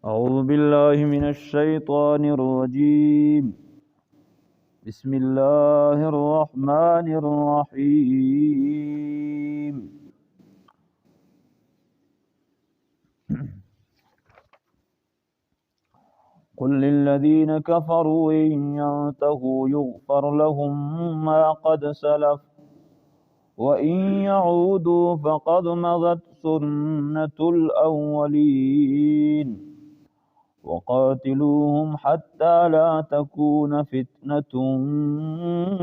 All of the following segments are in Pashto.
أعوذ بالله من الشيطان الرجيم. بسم الله الرحمن الرحيم. قل للذين كفروا إن ينتهوا يغفر لهم ما قد سلف وإن يعودوا فقد مضت سنة الأولين وقاتلوهم حتى لا تكون فتنة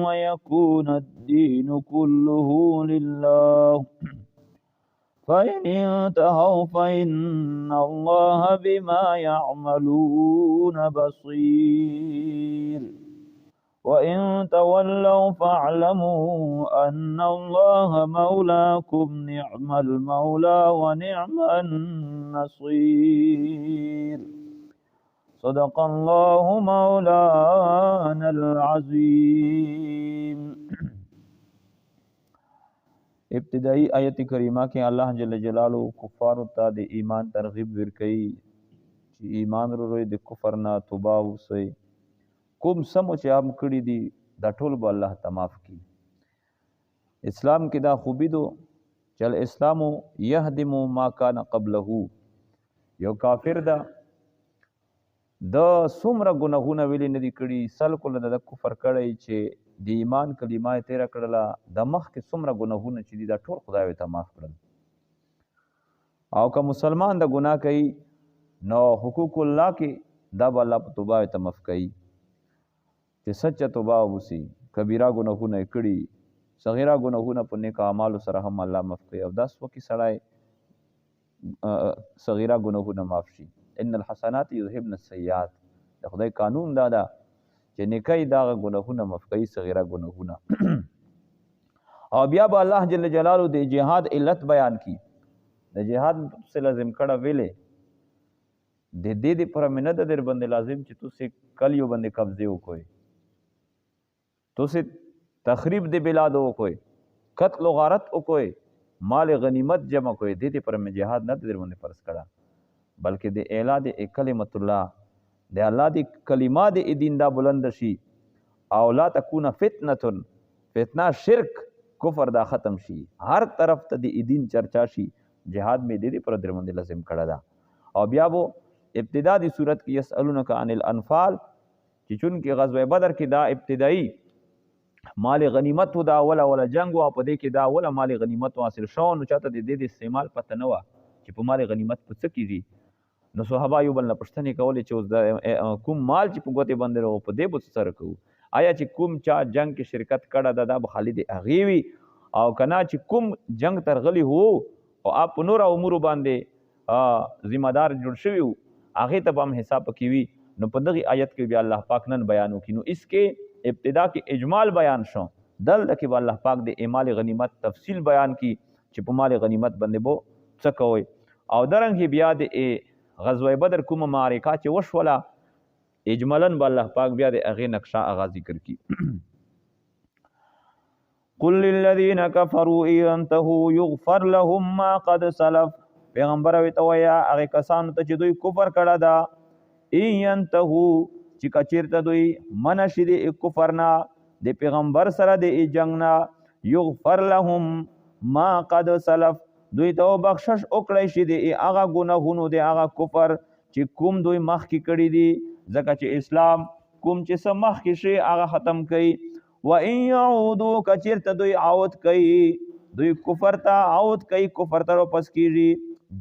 ويكون الدين كله لله فإن انتهوا فإن الله بما يعملون بصير وإن تولوا فاعلموا أن الله مولاكم نعم المولى ونعم النصير صدق الله مولانا العظیم. ابتدائی آیت کریمہ کې الله جل جلاله کفار ته د ایمان ترغیب ورکړي چې ایمان وروړي د کفر نه توبه وکړي. کوم سمو چې هم کړي دي دا ټول به الله ته معاف کړي. اسلام کې دا خوبي دو چې الاسلام یهدم ما کان قبله. یو کافر دا د څومره ګناهونه ویلي نه دي کړي، سل کله د کفر کړی چې د ایمان کلمه یې تېره کړله، د مخکې څومره ګناهونه چې دي دا ټول خدای ورته معاف کړل. او که مسلمان د ګناه کوي نو حقوق الله کې دا به الله په توبه ورته معاف کوي چې سچه توبه وباسي. کبیره ګناهونه یې کړي، صغیره ګناهونه په نیک اعمالو سره هم الله معاف کوي. او داس وکې سړی صغیره ګناهونه معاف شي. ان الحسنات یذهبن السیئات. د خدای قانون دا ده چې نیکۍ دغه ګناهونه معاف کوي، صغیره ګناهونه. او بیا به الله جل جلاله د جهاد علت بیان کی. د جهاد څه لازم کړه ویلې د دې لپاره مې نه ده در باندې لازم چې تاسو کلیو باندې قبضه وکړئ، تاسو تخریب د بلاد وکړئ، قتل و غارت وکړئ، مال غنیمت جمع کړئ. دې لپاره مې جهاد نه در باندې فرض کړه، بلکې د اعلی د کلمت الله د الله د کلمات د دین دا بلند شي. او لا تکون فتنه شرک کفر دا ختم شي، هر طرف ته د دین چرچا شي. جهاد میں دې پر درمند لازم کړه دا. او بیا وو ابتدا دی صورت کې یسالونک عن الانفال چې چون کې غزوه بدر کې دا ابتدائی مال غنیمت دا ولا جنگ او په دې کې دا ولا مال غنیمت حاصل شو. نو چاته د دې استعمال پته نه و چې په مال غنیمت په څه کېږي. نو صحابه یو بل نه پوښتنې کولې چې کوم مال چې په ګوتې باندې راو په دې به سره کوو. آیا چې کوم چا جنگ کې شرکت کړه دا به خالد هغې وي، او کنا چې کوم جنگ ترغلی هو او آپ په نور امورو باندې ذمہ دار جوړ شوي وو هغې ته به هم حساب پکې وي. نو په دغې آیت کې بیا الله پاک نن بیان وکړي. نو اس کې ابتدا کې اجمال بیان شو، دلته کې به الله پاک د مال غنیمت تفصیل بیان کی چې په مال غنیمت باندې به څه کوئ. او درنګې بیا د غزوه بدر کومه معرکه چې وشوله اجمالاً به الله پاک بیا د هغې نقشه هغه ذکر کړي. قل للذین کفروا ان ينتهوا یغفر لهم ما قد سلف. پیغمبر ورته وایه هغې کسانو ته چې دوی کفر کړه ده، ان ينتهوا چې که چېرته دوی منع شي د کفر نه، د پیغمبر سره د جنګ نه، یغفر لهم ما قد سلف دوی ته بخشش وکړی شي د هغه ګناهونو د هغه کفر چې کوم دوی مخکې کړي دي. ځکه چې اسلام کوم چې څه مخکې شي هغه ختم کوي. وان یعودوا که چېرته دوی عود کوي، دوی کفر ته عود کوي، کفر ته واپس کېږي،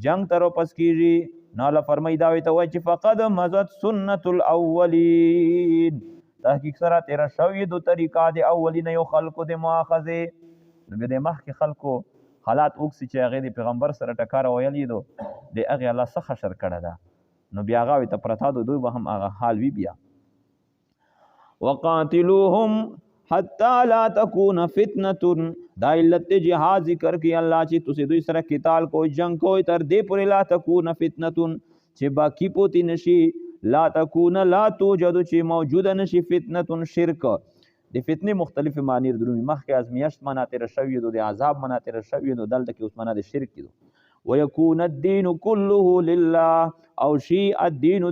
جنگ ته واپس کېږي، نو الله فرمایي دا ورته وایي چې فقد مضت سنت الاولین. تحقیق سره تېره شوې دو طریقه د اولینیو خلکو د مؤاخذې. نو بیا د مخکې خلکو حالات اوکسي چې هغې د پیغمبر سره ټکاره ویلې دو د هغې الله څه خشر کړه ده. نو بیا هغه ورته پرتا دو دوی به هم هغه حال وي. بیا وقاتلوهم حتی لا تکون فتنة دا علت جهاد ذکر کی الله چې تاسو دوی سره قتال کوئ، جنگ کوئ، تر دې پورې لا تکون فتنة چې باقی پوتی نشي، لا تکون لا توجد چې موجوده نشي فتنة شرک. د فتنې مختلف معنی درلودي. مخکې ازمیښت معنا تېره شوې ده، د عذاب معنا تېره شوې ده، دلته کې اوس معنا د شرک ده. ويكون الدين كله لله او شي الدين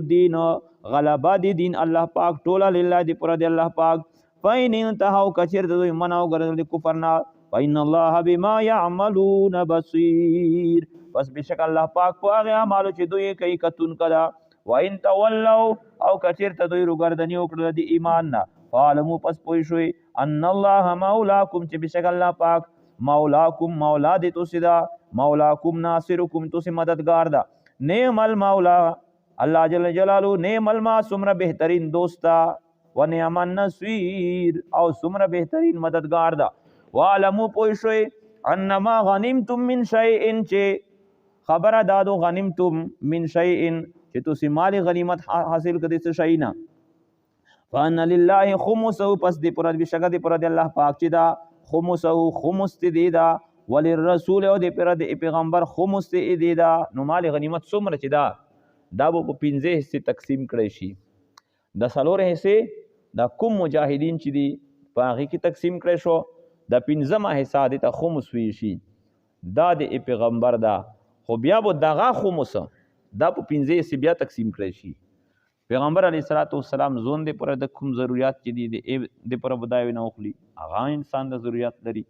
غلبا دی دین الله پاک ټوله لله دی پر دی الله پاک فین انتهوا کچر دوی مناو ګرځول کفرنا فین الله بما يعملون بصير پس بشک الله پاک په هغه اعمالو چې دوی کوي کتون کړه وان تولوا او کچر ته دوی روګردنی وکړه دی ایمان نه فعلموا پس پوي شوي ان الله مولاکم چې بشک الله پاک مولاکم مولا دی تو سدا مولاکم ناصرکم تو سي مددگار دا نعم المولا الله جل جلاله نعم الما سمره بهترین دوستا و نعم النصير او سمره بهترین مددگار دا وعلموا پوښوي انما غنیمتم من شيء چې خبره دادو غنیمتم من شيء چې تو سي مال غنیمت حاصل کړي څه شي نه فان لله خمسه پس دی پر بشک دی پر دی الله پاک چې دا خمسه خمس دی دا وللرسول او د پیغمبر خمس دی دا نو مال غنیمت څومره چې دا به په 15 حصے تقسیم کړي شي د سلور حصے دا کوم مجاهدین چې دي په هغه کې تقسیم کړي شو د 15 حصہ د خمس وی شي دا د پیغمبر دا خو بیا به دغه خمس دا په 15 حصے بیا تقسیم کړي شي پیغمبر علیه الصلاۃ والسلام زون د پر د کوم ضرورت چې دي د پر بداوی نه اخلي هغه انسان د ضرورت لري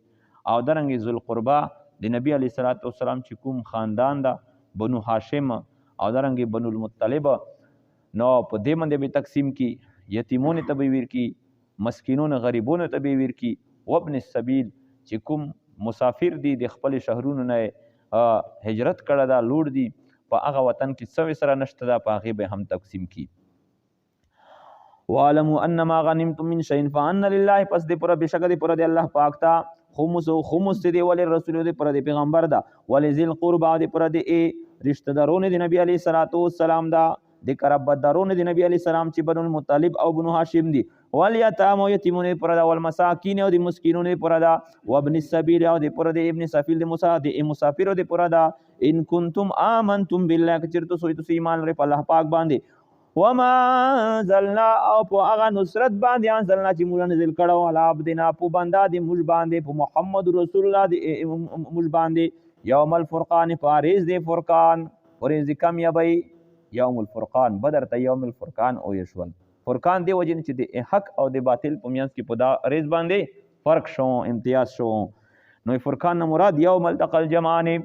او درنګ ذل قربا د نبی علیه الصلاۃ والسلام چې کوم خاندان دا بنو هاشم او درنګ بنو المطلب نو په دې باندې به تقسیم کی یتیمون ته به ویر کی مسکینون غریبون ته به ویر کی وابن السبیل چې کوم مسافر دي د خپل شهرونو نه هجرت کړه دا لوړ دي په هغه وطن کې څو سره نشته دا په هغه به هم تقسیم کی وعلموا انما غنمتم من شيء فان لله پس دی پر بشک دی پر دی الله پاک تا خمس دی ول رسول دی پر دی پیغمبر دا ول ذل قربا دی پر دی رشتہ دارون دی نبی علیہ الصلوۃ والسلام دا دی قرابت دارون دی نبی علیہ السلام چې بنو المطلب او بنو هاشم دی ول یتام یتیمون پر دا ول مساکین او دی مسکینون پر دا وابن السبیل او دی پر دی ابن سفیل دی مسافر دی پر دا ان کنتم آمنتم بالله کچرته سوی تو ایمان لري په الله پاک باندې وما انزلنا او په هغه نصرت باندې انزلنا چې موږ نزل کړو علی عبدنا په بندا دی موږ باندې په محمد رسول الله دی موږ باندې یوم الفرقان پاریز دی فرقان ورز کم یا بی یوم الفرقان بدر ته یوم الفرقان او یشول فرقان دی وجه چې د حق او د باطل په میانس کې په دا ریز باندې فرق شو امتیاز شو نو فرقان نه مراد یوم التقى الجمعان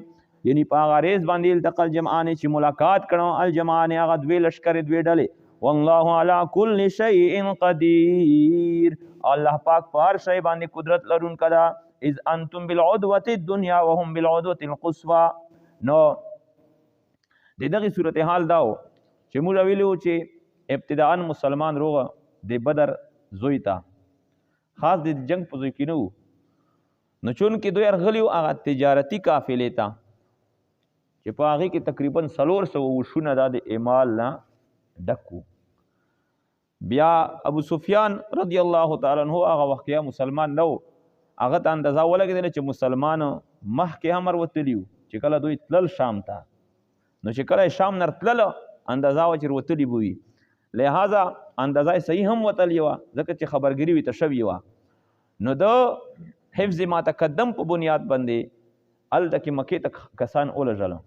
یعنی په هغه ریز باندې التقل جمعان چې ملاقات کړو الجمعان هغه دوی لشکره دوی ډلې والله علی کل شیء قدیر الله پاک په هر شی باندې قدرت لرونکی دا اذ انتم بالعدوه الدنيا وهم بالعدوه القصوى نو دغه صورتحال داو چې موږ ویلو چې ابتداء مسلمان روغه د بدر زوی تا خاص د جنگ په ځای کې نو چون کې دوی ارغلیو هغه تجارتی قافلې تا چې په هغه کې تقریبا 300 وشونه د اعمال نه ډکو بیا ابو سفیان رضی الله تعالی عنہ هغه وخت مسلمان نو هغه ته اندازه ولګیدل چې مسلمان مخکې امر وتلیو چې کله دوی تلل شام ته نو چې کله شام نر تلل اندازه و چې وتلی بوي لہذا اندازه صحیح هم وتلی و ځکه چې خبرګری وي ته شوی و نو د حفظ ما تقدم په بنیاد باندې ال تک مکه تک کسان اولجل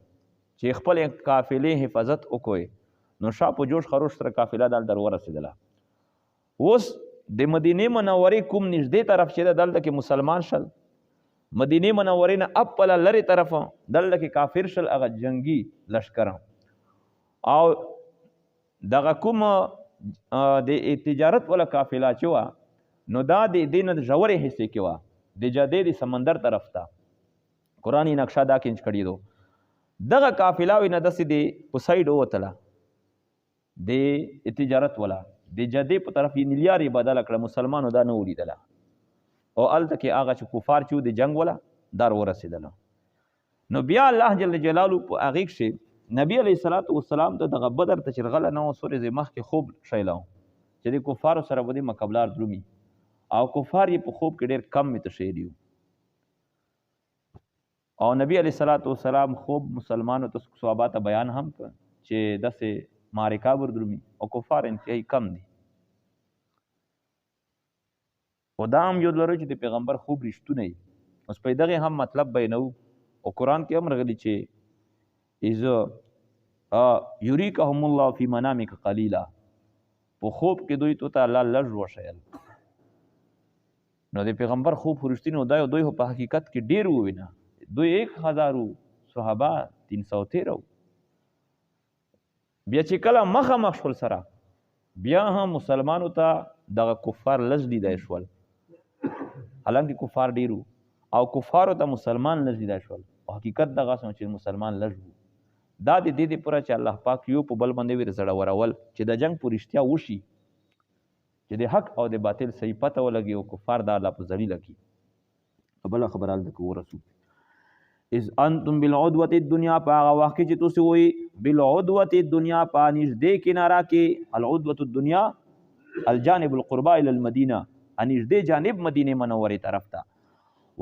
چې خپل قافلې حفاظت وکوي نو شاه په جوش خروش تر قافله دال در ورسېدله اوس د مدینه منورې کوم نږدې طرف چې دلته کې مسلمان شل مدینه منورې نه اپل لری طرف دلته کې کافر شل هغه جنگي لشکره او دغه کوم د تجارت ولا قافله چې وا نو دا د دین د جوړې حصے کې وا د جدید سمندر طرف ته قرآنی نقشه دا کینچ کړی دو دغه قافله وینه دسې دی په سایډ وتله د تجارت ولا د جدې په طرف یې نیلیاري بدله کړه مسلمانو دا نه ولیدله او هلته کې هغه چې کفار چې د جنگ ولا دار ورسېدله نو بیا الله جل جلاله په هغې کښې نبی علیه الصلاة والسلام ته دغه بدر ته چې رغله نه و سورې مخکې خوب شیله و چې د کفارو سره به د مقابلار درومي او کفار یې په خوب کې ډېر کم متشیدي وو او نبی علیہ الصلوۃ والسلام خوب مسلمانوں ته صحابه ته بیان هم کړ چې دسه معرکه بردرمي او کفار انتهایی کم دي خدام یو لري چې د پیغمبر خوب رښتونه اوس په دغه هم مطلب بینو او قران کې هم راغلی چې از یریکهم الله فی منامک قلیلا، په خوب کې دوی ته الله لږ وښیل. نو د پیغمبر خوب فرشتینو دا دوی په حقیقت کې ډیر ووینه، دوی 1000 صحابه 313. بیا چې کله مخامخ شول سره بیا هم مسلمانو ته دغه کفار لږ لیدای شول، حالانکه کفار ډیرو او کفارو ته مسلمان لږ لیدای شول، او حقیقت دغه چې مسلمان لږ وو. دا د دې دپاره چې الله پاک یو په بل باندې ور زړورول چې د جنگ په رښتیا وشي، چې د حق او د باطل صحیح پته ولګي او کفار دا الله په ذلیله کړي. بله خبره هلته ورسو اذ انتم بالعدوة الدنیا، په هغه وخت کې چې تاسو وئ بالعدوة الدنیا، په نږدې کناره کې. العدوة الدنیا الجانب القربا الى المدینه، نږدې جانب مدینه منورې طرف ته.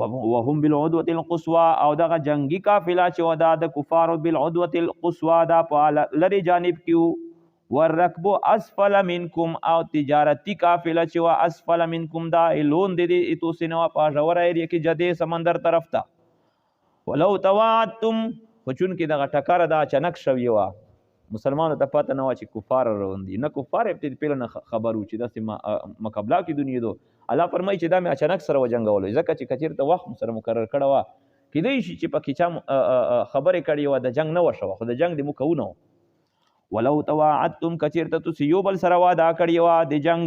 وهم بالعدوة القصوى، او دغه جنگي قافله چې ودا د کفارو بالعدوة القصوى دا په لری جانب کې. والركب اسفل منکم، او تجارتی قافله چې وا اسفل منکم دا لون دي تاسو نه په ژور ایریا کې جدي سمندر طرف ته. ولو توعدتم، خو چون کې دغه ټکر دا اچانک شوی وه، مسلمانو ته پته نه وه چې کفار روان دي، نه کفار پیله نه خبر و چې داسې مقابله کې دونی دو. الله فرمایي چې دا مې اچانک سره وجنګولو، ځکه چې که چېرته وخت سره مقرر کړی وه کیدای شي چې پکې چا خبرې کړې وه، د جنګ نه وه شوه، خو د جنګ د موږ کوو نه و. ولو توعدتم، که چېرته تاسې یو بل سره واده کړې وه د جنګ،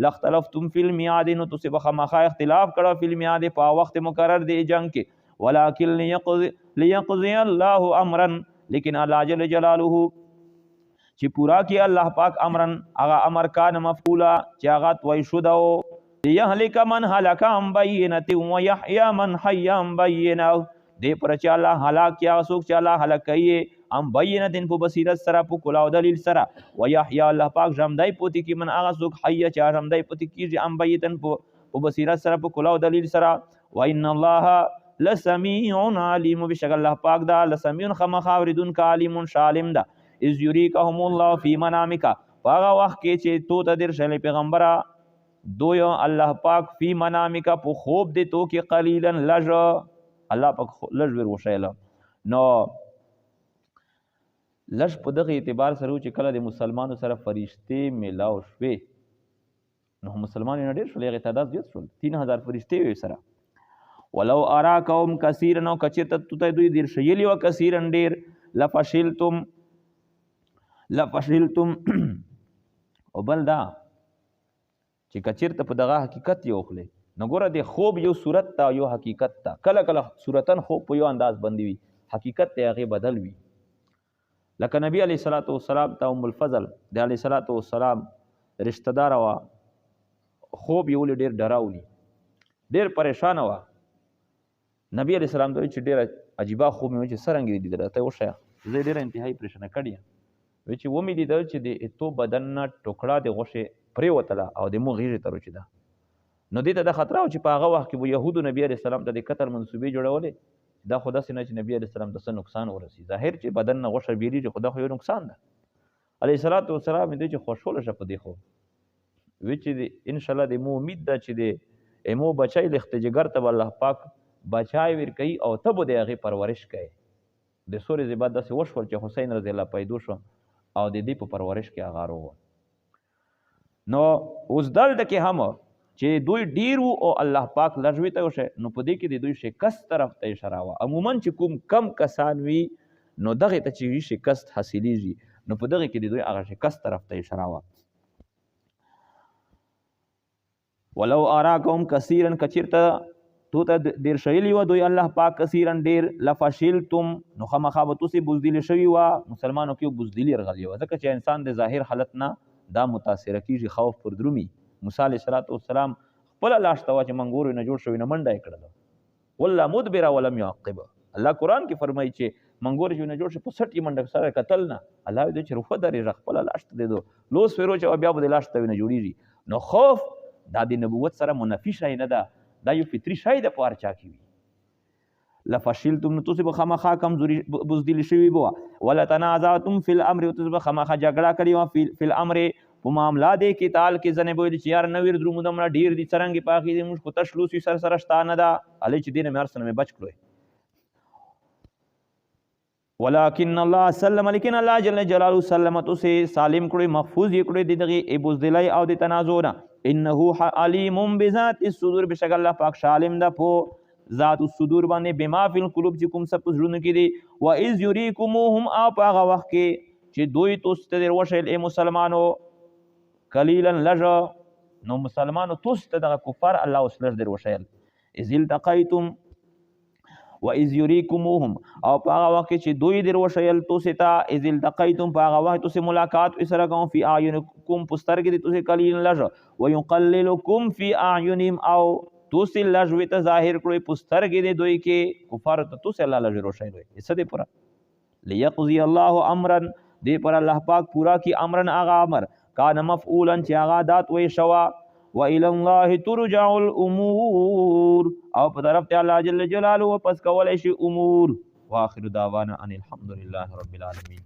لاختلفتم فی المیعاد، نو تاسې به خامخا اختلاف کړی فی المیعاد په وخت مقرر د جنګ کې. ولكن ليقضي الله امرا، لیکن الله جل جلاله چې پورا کی الله پاک امرن، هغه امر کان مفعولا چې هغه توي شو دو. ليهلك من هلك عن بينة ويحيى من حي عن بينة، دې پر چې الله هلاک یا څوک چې الله هلاک کوي ام بینه په بصیرت سره، په کلاو دلیل سره. ويحيى الله پاک ژوندی پوتې کی من هغه څوک حي چې ژوندی پوتې کیږي ام بینه په بصیرت سره، په کلاو دلیل سره. وان الله لسمیع علیم، بشک الله پاک دا لسمیع خامخا اوریدونکی علیم شالم دا. اذ یریکهم الله فی منامک، په هغه وخت کې چې تو ته درشلی پیغمبره دوی الله پاک فی منامک په خوب دی تو کې قلیلا لږ، الله پاک لږ ور وښیله. نو لږ په دغه اعتبار سره چې کله د مسلمانو سره فرشتې میلاو شوې، نو مسلمان نه ډېر شول، هغې تعداد زیات شول، 3000 فرشتې وې سره. ولو اراکهم کثیرا، او کچیرته تو ته دوی دیر شیلی و کثیرا ډیر، لفشلتم او بل دا چې کچیرته په دغه حقیقت یو خله، نو ګوره د خوب یو صورت ته یو حقیقت ته، کله کله صورتن خوب په یو انداز باندې وي، حقیقت ته هغې بدل وي. لکه نبی علیه الصلاة والسلام ته ام الفضل د علیه الصلاة والسلام رشته داره وه، خوب یې ولې ډېر ډراولي، ډېر پریشانه وه. نبی علیه السلام ته چې ډېره عجیبه خوب مې و چې څرنګه دې لیدله، ته یې وښیه، زه ډېره انتهایي پریشانه کړې یم. وایي چې ومې لیدل چې د اتو بدن نه ټوکړه د غوښې پرېوتله او د مو غېږې ته روچېده. نو دې ته دا خطره وه چې په هغه وخت کې به یهودو نبي علیه السلام ته د قتل منصوبې جوړولې، دا خو داسې نه چې نبي علیه السلام ته څه نقصان ورسي، ظاهر چې بدن نه غوښه بیرېږي، خو دا خو یو نقصان ده. علیه الصلاة والسلام دې چې خوشحاله شه په دې خوب، وایي چې انشاءالله د مو امید ده چې د امو بچی لخت جګر ته به الله پاک بچای ورکوي او ته به د هغې پرورش کوې. د سورې زیبا داسې وشول چې حسین رضی الله پیدا شو او د دې په پرورش کې هغه روغ. نو اوس دلته کې هم چې دوی ډیر وو او الله پاک لږ ته وشه، نو په دې کې د دوی شکست طرف ته اشاره وه. عموما چې کوم کم کسان وي نو دغې ته چې شکست حاصلیږي، نو په دغې کې د دوی هغه شکست طرف ته اشاره وه. ولو اراکهم کثیرا، کچیرته تو ته ډېر شیلی وه دوی الله پاک کثیرا ډېر، لفشلتم، نو خامخا به تاسې بزدلي شوي وه. مسلمانو کې بزدلي راغلې وه، ځکه چې انسان د ظاهر حالت نه دا متاثره کېږي، خوف پر درومي. موسی علیه الصلاة والسلام خپله لاش ته وه چې منګورو نه جوړ شوي، نه منډه یې کړله، والله مدبره ولم يعقب. الله قرآن کې فرمایي چې منګور چې نه جوړ شي په سټ یې منډه سره کتل نه، الله وایي چې ودرېږه خپله لاش ته دې دو لوس فیرو چې بیا به د لاش ته نه جوړېږي. نو خوف دا د نبوت سره منفي شی نه ده، دا یو فطري شی ده په هر چا کې وي. لفشلتم، نو تاسې به خامخا کمزوري بزدلي شوي به وه. ولتنازعتم فی الامر، او تاسې به خامخا جګړه کړې وه فی الامر په معامله د قتال کې. ځنې به ویل چې یار نه ویر درومو دومره ډېر دي، څرنګې په هغې دې موږ خو تش لوس وي سر سره شته نه ده، هلئ چې دې نه مې هر څه نه مې بچ کړی. ولكن الله سلم، لیکن الله جل جلاله سلمت اسے سالم کړي، محفوظ یې کړي د دغه بزدلۍ او د تنازع نه. انه علیم بذات الصدور، بشک الله پاک شالم ده په ذات الصدور باندې، بما فی القلوب چې کوم څه په زړونو کې دي. و اذ یریکموهم، او په هغه وخت کې چې دوی تاسو ته وشیل ای مسلمانو قلیلا لږ، نو مسلمانو تاسو ته دغه کفار الله اوس لږ در وشیل. اذ التقیتم و اذ یریکموهم، او په هغه وخت چې دوی در وشیل تاسو ته، اذ التقیتم په هغه وخت تاسو ملاقات سره کوم، فی اعینکم پسترګې دي تاسو قلیلا لږ، و یقللکم فی اعینهم، او تاسو لږ وي ته ظاهر کړئ پسترګې دي دوی کې کفار ته تاسو الله لږ روشن وي. څه دی پورا لیقضی الله امرا، دی پر الله پاک پورا کی امرن هغه امر کان مفعولا چې هغه دات وی شوا. و الى الله ترجع الامور، او په طرف ته الله جل جلاله واپس کولای شي امور. واخر دعوانا ان الحمد لله رب العالمین.